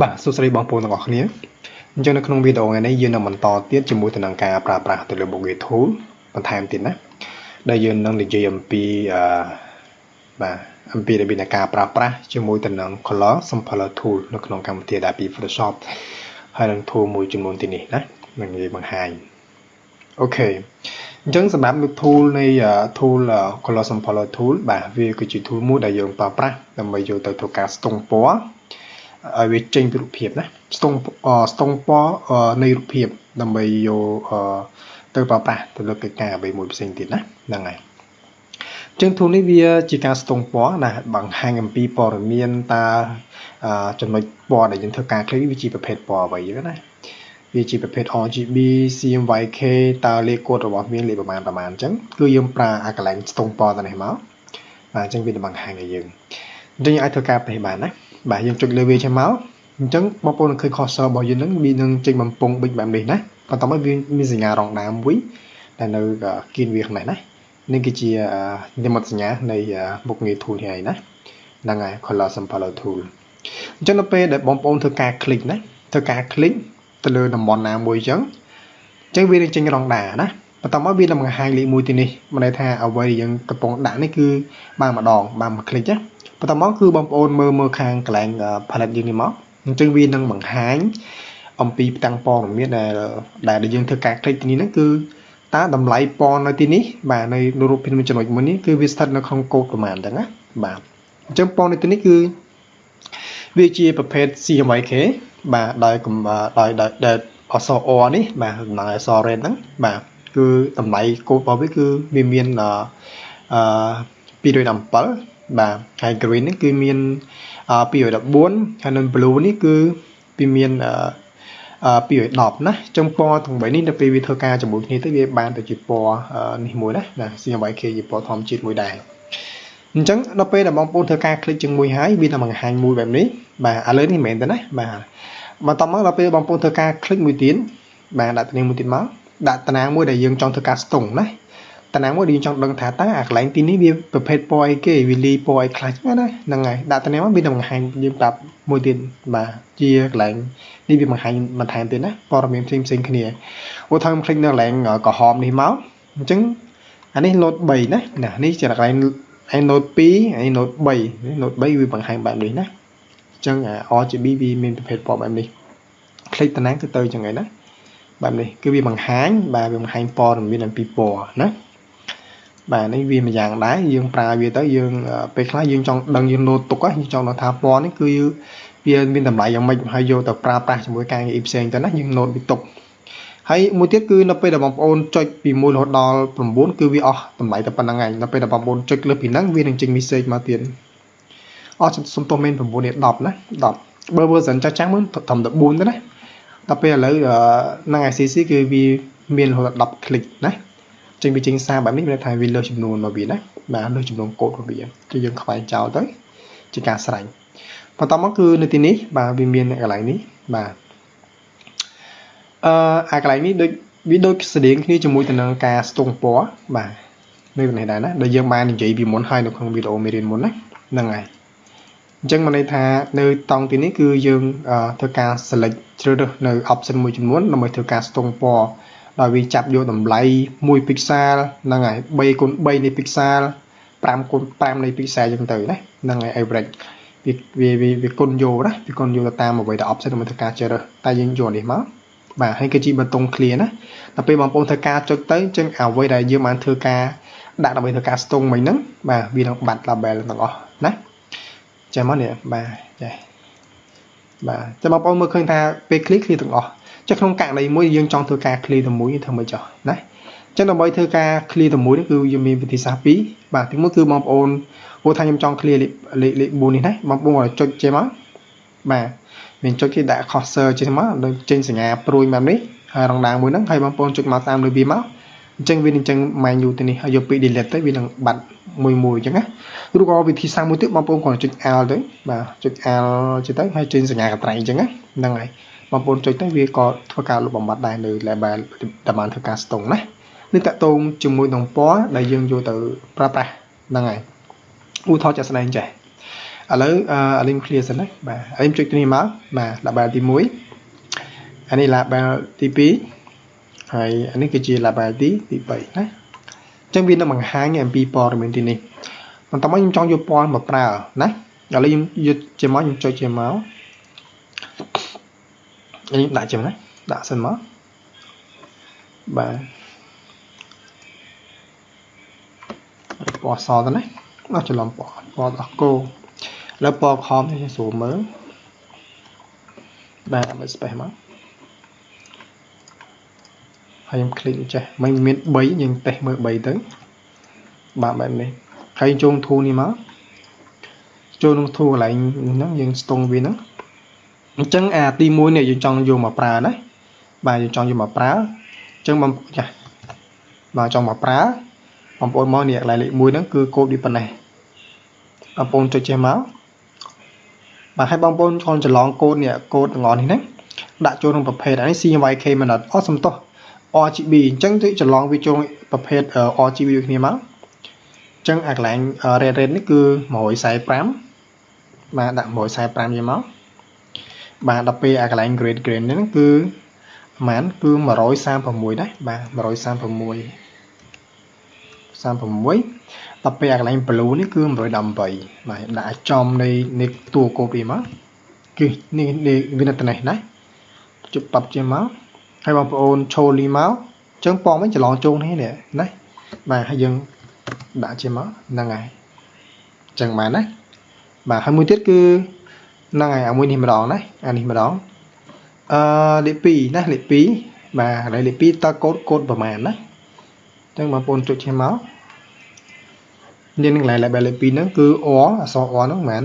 បាទសួស្តីបងប្អូនទាំងអស់គ្នាអញ្ចឹងនៅក្នុងវីដេអូថ្ងៃនេះយើងនឹងបន្តទៀតជាមួយទៅនឹងការប្រើប្រាស់ទៅលើ Google Tool បន្ថែមទៀតណាដែលយើងនឹងនិយាយអំពីរបៀបនៃការប្រើប្រាស់ជាមួយទៅនឹង Color Sampler Tool នៅក្នុងកម្មវិធី Adobe Photoshop ហើយនឹង tool មួយចំនួនទីនេះណានឹងនិយាយបង្ហាញអូខេអញ្ចឹងសម្រាប់ tool នៃ tool Color Sampler Tool បាទវាគឺជា tool មួយដែលយើងប្រើប្រាស់ដើម្បីយកទៅធ្វើការស្ទង់ពណ៌ឲ្យវាចេញពីរូបភាពណាស្ទង់ពណ៌នៃរូបភាពដើម្បីយកទៅប្រើប្រាស់ទៅលើកិច្ចការអ្វីមួយផ្សេងទៀតណាហ្នឹងហើយអញ្ចឹង tool នេះវាជាការស្ទង់ពណ៌ណាបង្ហាញអំពីព័ត៌មានតើចំណុចពណ៌ដែលយើងធ្វើការ click វាជាប្រភេទពណ៌អ្វីហ្នឹងណាវាជាប្រភេទ RGB CMYK តើលេខកូដរបស់វាលេខប្រមាណអញ្ចឹងគឺយើងប្រើអាកន្លែងស្ទង់ពណ៌ទៅនេះមកបាទអញ្ចឹងវានឹងបង្ហាញឲ្យយើងអញ្ចឹងយើងអាចធ្វើការប្រទេសបានណាបាទយើងចុចលើវាចេញមកអញ្ចឹងបងប្អូននឹងឃើញ cursor របស់យើងនឹងវានឹងចេញបំពង់ប៊ិចបែបនេះណាបន្ទាប់មកវាមានសញ្ញារងដើមមួយដែលនៅគៀនវាខាងនេះណានេះគឺជានិមិត្តសញ្ញានៃមុខងារ tool នេះឯណាហ្នឹងហើយ color sampler tool អញ្ចឹងនៅពេលដែលបងប្អូនធ្វើការ click ណាធ្វើការ click ទៅលើតំបន់ណាមួយអញ្ចឹងវានឹងចេញរងដាណាបន្ទាប់មកវានឹងបង្ហាញលេខ1ទីនេះមានន័យថាអ្វីដែលយើងកំពុងដាក់នេះគឺបានម្ដងបានមួយ click ណាបន្ទាប់មកគឺបងប្អូនមើលខាងកន្លែង palette យើងនេះមកអញ្ចឹងវានឹងបង្ហាញអំពីផ្ទាំងព័ត៌មានដែលយើងធ្វើការ click ទីនេះហ្នឹងគឺតើតម្លៃពណ៌នៅទីនេះបាទនៅរូបភាពចំណុចមួយនេះគឺវាស្ថិតនៅក្នុងកូដប្រមាណអញ្ចឹងណាបាទអញ្ចឹងពណ៌នៅទីនេះគឺវាជាប្រភេទ CMYK បាទដោយអក្សរ O នេះបាទដំណើរអក្សរ red ហ្នឹងបាទគឺតម្លៃកូដរបស់វាគឺវាមាន217បាទហើយ green នេះគឺមាន214ហើយនៅ blue នេះគឺវាមាន210ណាចឹងពណ៌ទាំង3នេះទៅពេលវាធ្វើការជាមួយគ្នាទៅវាបានទៅជាពណ៌នេះមួយណា CMYK ជាពណ៌ធម្មជាតិមួយដែរអញ្ចឹងដល់ពេលដែលបងប្អូនធ្វើការ click ជាមួយហើយវានឹងបង្ហាញមួយបែបនេះបាទឥឡូវនេះមិនមែនទេណាបាទបន្តមកដល់ពេលបងប្អូនធ្វើការ click មួយទៀតបាទដាក់តំណែងមួយទៀតមកដាក់តំណាងមួយដែលយើងចង់ធ្វើការស្ទង់ណាតំណាងមួយដែលយើងចង់ដឹងថាតើអាកន្លែងទីនេះវាប្រភេទពណ៌អីគេវាលីពណ៌អីខ្លះហ្នឹងណាហ្នឹងហើយដាក់តំណែងមកវានឹងបង្ហាញយើងប្រាប់មួយទៀតបាទជាកន្លែងនេះវាបង្ហាញបន្ថែមទៀតណាព័ត៌មានផ្សេងគ្នាឧទាហរណ៍ខ្ញុំ click នៅកន្លែងក្រហមនេះមកអញ្ចឹងអានេះ note 3ណានេះជាកន្លែងឯ note 2ឯ note 3 note 3វាបង្ហាញបែបនេះណាអញ្ចឹង RGB វាមានប្រភេទពណ៌បែបនេះ click តំណាងទៅចឹងហើយណាបែបនេះគឺវាបង្ហាញបាទវាបង្ហាញព័ត៌មានអំពីពណ៌ណាបាទនេះវាមួយយ៉ាងដែរយើងប្រើវាទៅយើងពេលខ្លះយើងចង់ដឹងយើង note ទុកយើងចង់ដឹងថាពណ៌នេះគឺវាមានតម្លៃយ៉ាងម៉េចហើយយកទៅប្រើប្រាស់ជាមួយការងារផ្សេងទៅណាយើង note វាទុកហើយមួយទៀតគឺនៅពេលដែលបងប្អូនចុចពី1រហូតដល់9គឺវាអស់តម្លៃតែប៉ុណ្្នឹងឯងនៅពេលដែលបងប្អូនចុចលើពីហ្នឹងវានឹងចេញ message មកទៀតសុំទោសមែន9នេះ10ណា10បើ version ចាស់មើលត្រឹមតែ4ទេណាដល់ពេលឥឡូវនឹង ICC គឺវាមានរហូតដល់10 click ណាចេញវាចេញសារបែបនេះមានន័យថាវាលើសចំនួនរបស់វាណាបាទលើសចំនួនកូដរបស់វាគឺយើងខ្វែងចោលទៅជាការស្រេចបន្តមកគឺនៅទីនេះបាទវាមានកន្លែងនេះបាទអាកន្លែងនេះដូចវាដូចស្តៀងគ្នាជាមួយទៅនឹងការស្ទង់ពណ៌បាទនៅនេះដែរណាដែលយើងបាននិយាយពីមុនហើយនៅក្នុងវីដេអូមេរៀនមុនណាហ្នឹងហើយអញ្ចឹងមកន័យថានៅតង់ទីនេះគឺយើងធ្វើការ select ជ្រើសរើសនៅ option មួយចំនួនដើម្បីធ្វើការស្ទង់ពណ៌ដោយវាចាប់យកតម្លៃ1 pixel ហ្នឹងហើយ3 គុណ3នៃ pixel 5 គុណ5នៃ pixel អញ្ចឹងទៅណាហ្នឹងហើយ average វាគុណយកណាវាគុណយកទៅតាមអ្វីដែល option ដើម្បីធ្វើការជ្រើសរើសតែយើងយកនេះមកបាទហើយគឺជាបតុង clear ណាដល់ពេលបងប្អូនធ្វើការចុចទៅអញ្ចឹងអ្វីដែលយើងបានធ្វើការដាក់ដើម្បីធ្វើការស្ទង់មិញហ្នឹងបាទវានឹងបាត់ label ទាំងអស់ណាចាំមកនេះបាទចាបាទចាំបងប្អូនមើលឃើញថាពេល clear ទាំងអស់ចុះក្នុងករណីមួយយើងចង់ធ្វើការ clear ទៅមួយធ្វើមិនចោះណាអញ្ចឹងដើម្បីធ្វើការ clear ទៅមួយនេះគឺយើងមានវិធីសាស្ត្រពីរបាទទីមួយគឺបងប្អូនព្រោះថាខ្ញុំចង់ clear លេខ4នេះណាបងប្អូនឲ្យចុចចេញមកបាទមានចុចគេដាក់ cursor ចេញមកនៅចេញសញ្ញាព្រួយបែបនេះហើយរងដាងមួយហ្នឹងហើយបងប្អូនចុចមកតាមលើវាមកអញ្ចឹងវានឹងចឹង menu ទៅនេះហើយយកពី delete ទៅវានឹងបាត់មួយអញ្ចឹងណាឬក៏វិធីសាស្ត្រមួយទៀតបងប្អូនគ្រាន់តែចុច alt ទៅបាទចុច alt ទៅហើយចេញសញ្ញាកន្ត្រៃអញ្ចឹងណាហ្នឹងហើយបងប្អូនចុចទៅវាក៏ធ្វើការលុបបំបាត់ដែរនៅ label ដែលបានធ្វើការស្ទង់ណានេះតកតងជាមួយនឹងពណ៌ដែលយើងយកទៅប្រើប្រាស់ហ្នឹងហើយឧទាហរណ៍ជាក់ស្ដែងចេះ ឥឡូវអាលីម clear សិនណាបាទអាលីមចុចនេះមកបាទ label ទី1អានេះ label ទី2ហើយអានេះគឺជា label ទី3ណាអញ្ចឹងវានឹងបង្ហាញអំពីព័ត៌មានទីនេះបន្តមកខ្ញុំចង់យកពណ៌មកប្រើណាឥឡូវខ្ញុំយកជាមកខ្ញុំចុចជាមកខ្ញុំដាក់ជាណាដាក់សិនមកបាទពណ៌សទៅណាអស់ច្រឡំពណ៌អស់គោឥឡូវពណ៌ខំនេះស្រួលមើលបាទដាក់ space មកហើយខ្ញុំ click ចេះមិនមាន3យើងតេស្តមើល3ទៅបាទបែបនេះហើយចូល tool នេះមកចូលក្នុង tool កន្លែងហ្នឹងយើងស្ទង់វាហ្នឹងអញ្ចឹងអាទី1នេះយើងចង់យកមកប្រើណាបាទយើងចង់យកមកប្រើអញ្ចឹងបងចាបាទចង់មកប្រើបងប្អូនមកនេះកន្លែងលេខ1ហ្នឹងគឺកូដវាប៉ុណ្ណេះបងប្អូនចុចចេះមកបាទហើយបងប្អូនឆ្លងច្រឡងកូដនេះកូដទាំងអស់នេះណាដាក់ចូលក្នុងប្រភេទអានេះ CMYK មិនអត់អស់សំទោស RGB អញ្ចឹងទៅច្រឡងវាចូលប្រភេទ RGB គ្នាមកអញ្ចឹងអាកន្លែង red នេះគឺ145បាទដាក់145យកមកបាទដល់ពេលអាកន្លែង grade នេះគឺប្រហែលគឺ136ដែរបាទ136ដល់ពេលអាកន្លែង blue នេះគឺ118បាទដាក់ចំនៃតួកូដវាមកគឺនេះវានៅតែនេះណាជប់ប៉ាប់ជាមកហើយបងប្អូនឈូលនេះមកអញ្ចឹងពងវិញច្រឡងចូលនេះណាបាទហើយយើងដាក់ជាមកហ្នឹងហើយអញ្ចឹងបានណាបាទហើយមួយទៀតគឺហ្នឹងហើយអាមួយនេះម្ដងណាអានេះម្ដងលេខ2ណាលេខ2បាទហើយលេខ2តើកូដប្រហែលណាអញ្ចឹងបងប្អូនចុចឈាមមកនេះនឹងលេខលេខ2ហ្នឹងគឺ or អក្សរ or ហ្នឹងមែន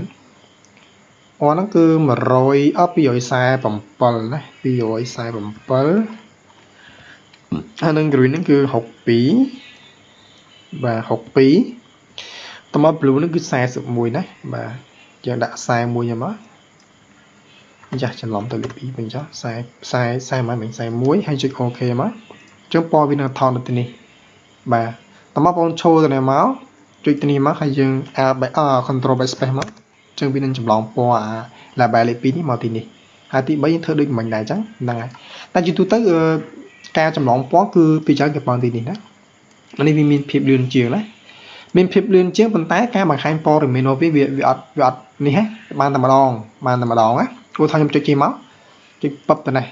or ហ្នឹងគឺ247ណា247ហើយនឹង green ហ្នឹងគឺ62បាទ62តមក blue ហ្នឹងគឺ41ណាបាទយើងដាក់41យកមកចាស់ច្រឡំទៅលេខ2វិញចុះ40មិន41ហើយចុច OK មកចុងពណ៌វានឹងថតនៅទីនេះបាទតមកបងឈរទៅនេះមកចុចទីនេះមកហើយយើង control backspace មកចឹងវានឹងចម្លងពណ៌អា label លេខ2នេះមកទីនេះហើយទី3យើងធ្វើដូចមិញដែរអញ្ចឹងហ្នឹងហើយតែជាទូទៅការចម្លងពណ៌គឺពីច្រើនគេប៉ុនទីនេះណានេះវាមានភាពលឿនជាងណាមានភាពលឿនជាងប៉ុន្តែការបង្ហាញព័ត៌មានរបស់វាអត់នេះហ៎បានតែម្ដងណាគួរថាខ្ញុំចុចជិះមកចុចពឹបទៅនេះ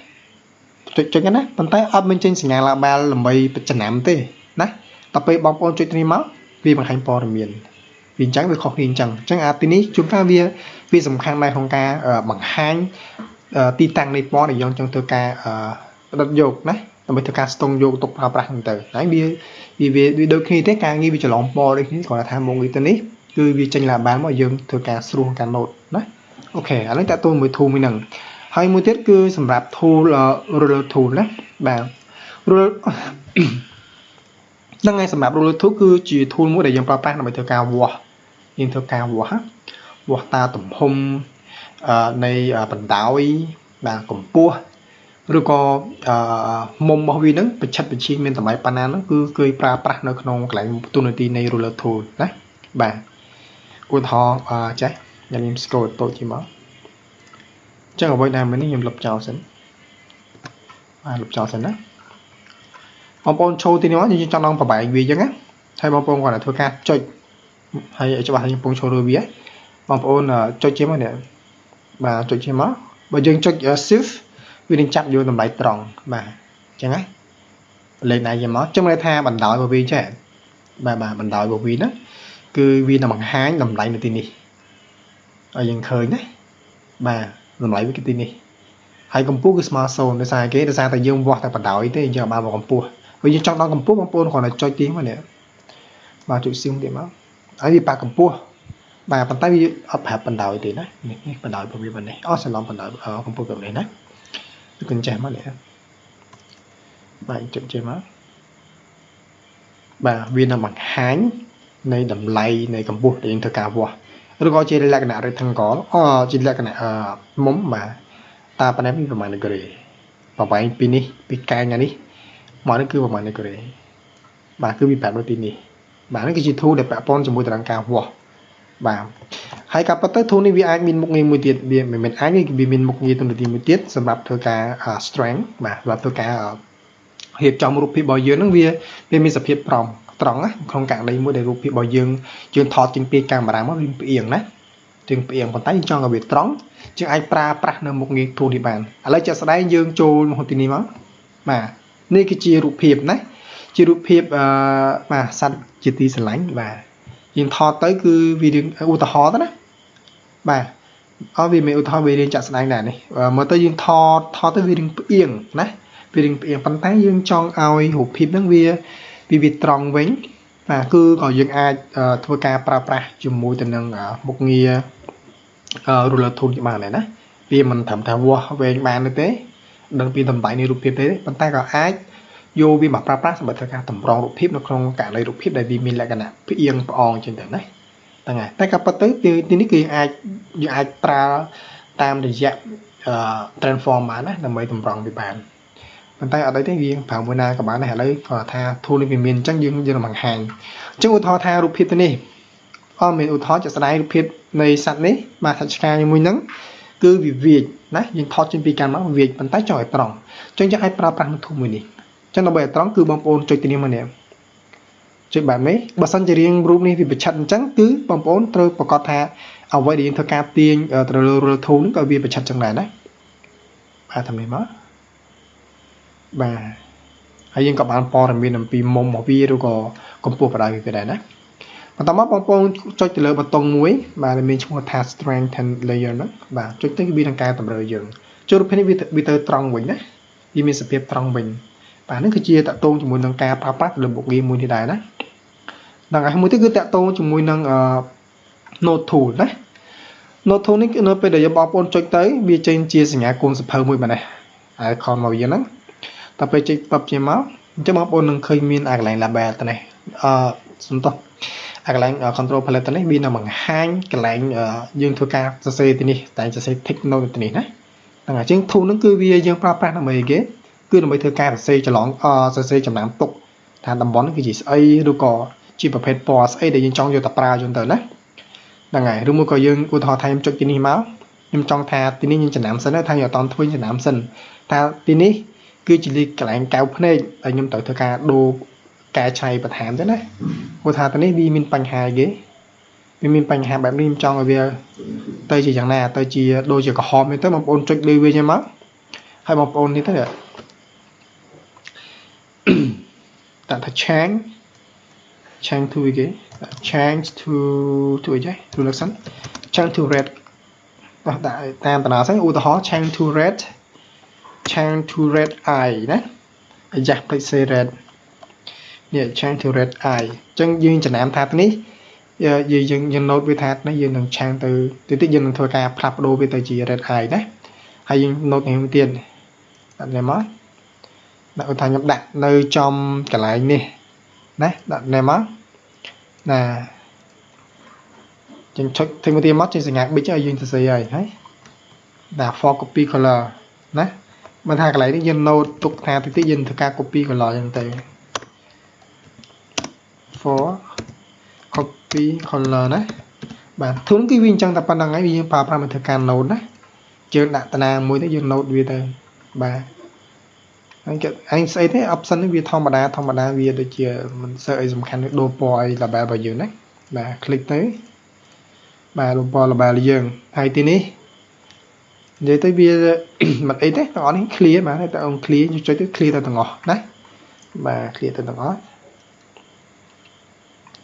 ចុចណាប៉ុន្តែអត់មានចេញសញ្ញា label ដើម្បីចំណាំទេណាដល់ពេលបងប្អូនចុចនេះមកវាបង្ហាញព័ត៌មានវាអញ្ចឹងវាខុសគ្នាអញ្ចឹងអាទីនេះជួនកាលវាសំខាន់ដែរក្នុងការបង្ហាញទីតាំងនៃពណ៌ដែលយើងចង់ធ្វើការដុតយកណាដើម្បីធ្វើការស្ទង់យកទុកប្រើប្រាស់ហ្នឹងទៅហើយវាដូចគ្នាទេការងារវាច្រឡំពណ៌ដូចគ្នាគ្រាន់តែថាមកនេះទៅនេះគឺវាចេញ label មកយើងធ្វើការស្រួលការ note ណាអូខេឥឡូវតាក់ទងមួយ tool មួយហ្នឹងហើយមួយទៀតគឺសម្រាប់ tool ruler tool ណាបាទ ruler ហ្នឹងហើយសម្រាប់ ruler tool គឺជា tool មួយដែលយើងប្រើប្រាស់ដើម្បីធ្វើការវាស់យើងធ្វើការវាស់តាទំហំនៃបណ្ដោយបាទកម្ពស់ឬក៏មុំរបស់វាហ្នឹងប្រឆិតប្រឆាំងមានតម្លៃប៉ុណ្ណាហ្នឹងគឺគេប្រើប្រាស់នៅក្នុងកន្លែងទូនាទីនៃ ruler tool ណាបាទឧទាហរណ៍ចេះខ្ញុំ scroll តូចជាមកចឹងអ្វីដែលមិញនេះខ្ញុំលុបចោលសិនបាទលុបចោលសិនណាបងប្អូនចូលទីនេះមកយើងចង់ដល់ប្របែកវាអញ្ចឹងណាហើយបងប្អូនគាត់តែធ្វើការចុចហើយច្បាស់ខ្ញុំកំពុងចូលលើវាបងប្អូនចុចជាមកនេះបាទចុចជាមកបើយើងចុច shift វានឹងចាប់យកតម្លៃត្រង់បាទអញ្ចឹងណាលេខណាយកមកចឹងមានថាបណ្ដោយរបស់វាចេះបាទបណ្ដោយរបស់វាហ្នឹងគឺវានឹងបង្ហាញតម្លៃនៅទីនេះឲ្យយើងឃើញណាបាទតម្លៃវាគឺទីនេះហើយកម្ពស់គឺស្មើ0ដោយសារតែយើងវាស់តែបណ្ដោយទេយើងអត់បានមកកម្ពស់បើយើងចង់ដល់កម្ពស់បងប្អូនគ្រាន់តែចុចទីមកនេះបាទចុចស៊ីមទៀតមកហើយវាប៉ះកម្ពស់បាទប៉ុន្តែវាអត់ប្រាប់បណ្ដោយទេណានេះបណ្ដោយរបស់វាប៉ុណ្ណេះអស់សន្លំបណ្ដោយកម្ពស់แบบនេះណាគឺចេះមកនេះបាទចុចចេះមកបាទវានឹងបង្ហាញនៃតម្លៃនៃកម្ពស់ដែលយើងធ្វើការវាស់ឬក៏ជាលក្ខណៈ rectangle ជាលក្ខណៈមុំបាទតាប៉ុណ្ណេះវាប្រមាណ degree ប្រវែងពីនេះពីកែងនេះមកនេះគឺប្រមាណ degree បាទគឺវាប្រាប់នៅទីនេះបាទនេះគឺជា tool ដែលពាក់ព័ន្ធជាមួយតារាងការវាស់បាទ ហើយក៏ប៉ុន្តែ tool នេះវាអាចមានមុខងារមួយទៀតវាមិនមែនអាចវាមានមុខងារទំនើបមួយទៀតសម្រាប់ធ្វើការ strength បាទសម្រាប់ធ្វើការរៀបចំរូបភាពរបស់យើងហ្នឹងវាមានសភាពត្រង់ណាក្នុងករណីមួយដែលរូបភាពរបស់យើងថតចេញពីកាមេរ៉ាមកវាផ្អៀងណាជាងផ្អៀងប៉ុន្តែយើងចង់ឲ្យវាត្រង់ជាងអាចប្រើប្រាស់នៅមុខងារ tool នេះបានឥឡូវចាក់ស្ដែងយើងចូលមកទីនេះមកបាទនេះគឺជារូបភាពណាជារូបភាពបាទសត្វជាទីស្រឡាញ់បាទយើងថតទៅគឺវាឧទាហរណ៍ទៅណាបាទវាមានឧទាហរណ៍វារៀងចាក់ស្ដែងដែរនេះមើលទៅយើងថតទៅវារៀងផ្អៀងណាវារៀងផ្អៀងប៉ុន្តែយើងចង់ឲ្យរូបភាពហ្នឹងវាត្រង់វិញបាទគឺក៏យើងអាចធ្វើការប្រើប្រាស់ជាមួយទៅនឹងមុខងារ ruler tool បានដែរណាវាមិនត្រឹមថាវាស់វែងបានទេដឹងពីតម្លៃនៃរូបភាពទេប៉ុន្តែក៏អាចយកវាមកប្រើប្រាស់សម្រាប់ធ្វើការតម្រង់រូបភាពនៅក្នុងករណីរូបភាពដែលវាមានលក្ខណៈផ្អៀងផ្អងចឹងទៅណាហ្នឹងហើយតែក៏ប៉ុន្តែទីនេះគឺយើងអាចប្រើតាមរយៈtransform បានណាដើម្បីតម្រង់វាបានប៉ុន្តែអត់អីទេវាប្រើមួយណាក៏បានដែរឥឡូវគាត់ថា tool នេះវាមានអញ្ចឹងយើងបង្ហាញអញ្ចឹងឧទាហរណ៍ថារូបភាពទៅនេះមានឧទាហរណ៍ជាក់ស្ដែងរូបភាពនៃសត្វនេះបាទសត្វឆ្កែមួយហ្នឹងគឺវាវាចណាយើងថតចេញពីកាមេរ៉ាមកវាចប៉ុន្តែចង់ឲ្យត្រង់អញ្ចឹងយើងអាចប្រើប្រាស់ tool មួយនេះអញ្ចឹងដើម្បីឲ្យត្រង់គឺបងប្អូនចុចទីនេះមកនេះចុចបែបនេះបើសិនជារៀងរូបនេះវាប្រឆិតអញ្ចឹងគឺបងប្អូនត្រូវប្រកាសថាអ្វីដែលយើងធ្វើការទាញទៅលើ ruler tool ហ្នឹងក៏វាប្រឆិតចឹងដែរណាបាទតាមនេះមកបាទហើយយើងក៏បានព័ត៌មានអំពីមុំរបស់វាឬក៏កម្ពស់បដៅវាដែរណាបន្តមកបងប្អូនចុចទៅលើប៊ូតុងមួយបាទដែលមានឈ្មោះថា strengthen layer ហ្នឹងបាទចុចទៅវានឹងកែតម្រូវយើងចូលរូបភាពនេះវាទៅត្រង់វិញណាវាមានសភាពត្រង់វិញបាទនេះគឺជាតកតងជាមួយនឹងការប្រើប្រាស់លើមុខងារមួយនេះដែរណាដល់ហើយមួយទៀតគឺតកតងជាមួយនឹងnode tool ណា node tool នេះនៅពេលដែលបងប្អូនចុចទៅវាចេញជាសញ្ញាកូនសភៅមួយបាទណា icon មកវាហ្នឹងតទៅពេលចុចពឹបជាមកអញ្ចឹងបងប្អូននឹងឃើញមានអាកន្លែង label ទៅនេះសំទោសអាកន្លែង control palette ទៅនេះវានឹងបង្ហាញកន្លែងយើងធ្វើការសរសេរទីនេះតែសរសេរ text note ទៅនេះណាហ្នឹងហើយអញ្ចឹង tool ហ្នឹងគឺវាយើងប្រើប្រាស់ដើម្បីអីគេគឺដើម្បីធ្វើការសរសេរសរសេរចំណាំទុកថាតំបន់នេះគឺជាស្អីឬក៏ជាប្រភេទពណ៌ស្អីដែលយើងចង់យកទៅប្រើយន្តទៅណាហ្នឹងហើយឬមួយក៏យើងឧទាហរណ៍ថាខ្ញុំចុចទីនេះមកខ្ញុំចង់ថាទីនេះខ្ញុំចំណាំសិនថាខ្ញុំអត់តន់ធ្វើចំណាំសិនថាទីនេះគឺជាលេខកន្លែងកៅភ្នែកហើយខ្ញុំត្រូវធ្វើការដូរកែច្នៃបន្ថែមទៅណាព្រោះថាទៅនេះវាមានបញ្ហាគេវាមានបញ្ហាបែបនេះខ្ញុំចង់ឲ្យវាទៅជាយ៉ាងណាទៅជាដូចជាក្រហមនេះទៅបងប្អូនចុចលើវាចឹងមកហើយបងប្អូននេះទៅដាក់ថា change to គេ change to អីចេះ to lesson change to red បាទដាក់តាមតារាសិនឧទាហរណ៍ change to red eye ណាអាយ៉ា please say red នេះ change to red eye អញ្ចឹងយើងចំណាំថានេះយើង note វាថានេះយើងនឹង change ទៅតិចយើងនឹងធ្វើការផ្លាស់ប្ដូរវាទៅជា red eye ណាហើយយើង note នេះទៀតដាក់នេះមកដាក់ថាខ្ញុំដាក់នៅចំកន្លែងនេះណាដាក់នេះមកណាចឹងចុចទីមួយទៀតមកចេញសញ្ញា big ឲ្យយើងសរសេរហើយដាក់ for copy color ណាមិនថាកន្លែងនេះយើង note ទុកថាតិចយើងធ្វើការ copy color ចឹងទៅ for copy color ណាបាទធុនគឺវាអញ្ចឹងតែប៉ុណ្្នឹងហើយយើងប្រើប្រាស់មកធ្វើការ note ណាយើងដាក់តារាងមួយទៅយើង note វាទៅបាទអញស្អីទេ option នេះវាធម្មតាវាដូចជាមិនសូវអីសំខាន់ដូរពណ៌អី label របស់យើងណាបាទ click ទៅបាទដូរពណ៌ label យើងហើយទីនេះនិយាយទៅវាមិនអីទេទាំងអស់នេះ clear បាទតែអង្គ clear យើងចុចទៅ clear ទៅទាំងអស់ណាបាទ clear ទៅទាំងអស់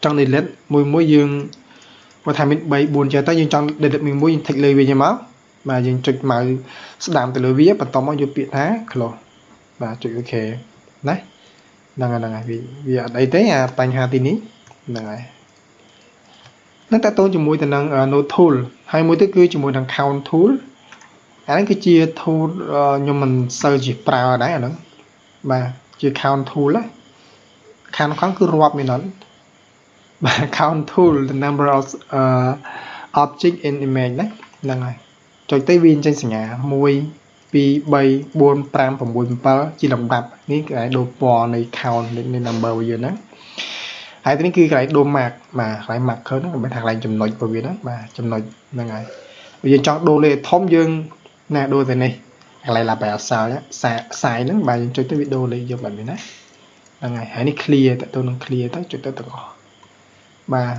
ចង់ delete មួយយើងបើថាមាន3 4ចេះទៅយើងចង់ delete មួយយើង tick លើវាចឹងមកបាទយើងចុចម៉ៅស្ដាំទៅលើវាបន្តមកយកពាក្យថា close បាទចុច OK ណាហ្នឹងហើយវាអត់អីទេអាបញ្ហាទីនេះហ្នឹងហើយនឹងតើតូនជាមួយទៅនឹង node tool ហើយមួយទៀតគឺជាមួយនឹង count tool អានេះគឺជា tool ខ្ញុំមិនសូវជាប្រើដែរអាហ្នឹងបាទជា count tool ណា count គឺរាប់មានអត់បាទ count tool the number of object in image ណាហ្នឹងហើយចុចទៅវាចេញសញ្ញា1 2 3 4 5 6 7ជាលំដាប់នេះគឺឯដូរពណ៌នៃ count នៃ number របស់យើងហ្នឹង hai tiếng kia cái đồ mạc mà lại mặc hơn nó bên thằng lại chùm nội của việt đó mà chùm nội là ngày bây giờ chọn đồ lệ thóm dương nè đồ thế này lại là bài sao nhá xài nó bài cho tới video lấy cho bạn mình đấy là ngày hãy đi clear tại tôi nó clear tới cho tới từng mà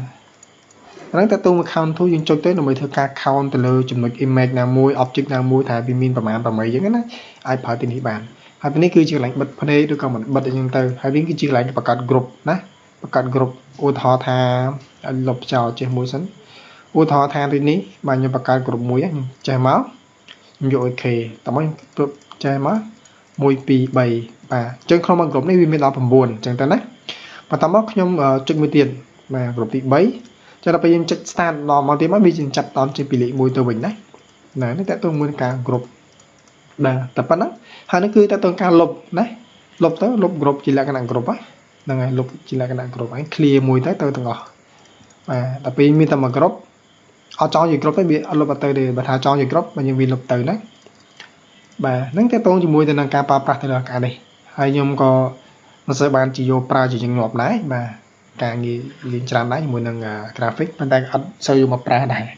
nó ta tung account thu dương cho tới nó mới theo cả account từ lời chụp một image nào môi object nào môi thải pinประมาณgiống đó ai phải tin bạn hai bênนี้คือชื่อ link บทเพลย์ด้วยกันมันบทยังเตอhai bênคือชื่อ link ประกาศ group นะประกาศ group อุทธรธาลบจอเจ้ามือสันอุทธรธาทีนี้มันยังประกาศ group มวยใจม้าอยู่โอเคแต่ไม่ group ใจม้ามวยปีใบป่าจนเข้ามา group นี้มีเราผมบุญจังแต่นะmà tao móc nhomจุดมือtiền mà group bị bấy cho nó bây giờ chất stand nó mà tiếng mới bị chỉnh chặt tóm trên tỷ lệ mùi từ bình đấy này nó sẽ tôi muốn cả group là tập đó hai nó cứ ta tôi cả lục đấy lục tới lục group chỉ là cái nàng group á là ngày lục chỉ là cái nàng group ấy clear mùi tới tôi từng ngỏ mà tập pin mi tầm mà group ở trong gì group ấy bị lục tới để bà thà trong gì group mà những vì lục từ đấy bà nó cái tôi chỉ mùi từ nàng cả pa thì là cả đây hai nhom có nó sẽ bàn chỉ vô pra chỉ những ngọt đấy mà càng gì liên tràn đấy mùi nàng graphic bên tay sâu vô một pra này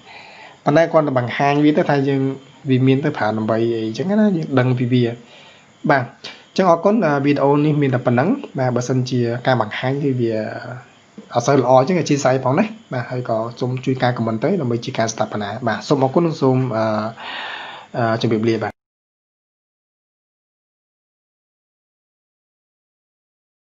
bên đây con là bằng hàng vì tới thay nhưng vì miền tới thả nằm bầy chẳng hạn như đằng vì bìa bạn chẳng có con video này mình tập nắng mà bữa sân chia ca bằng hàng thì vì ở sơ lọ chứ là chia sẻ phóng đấy mà hay có zoom chui ca của mình tới là mới chia ca tập này mà số một con zoom chuẩn bị bìa bạn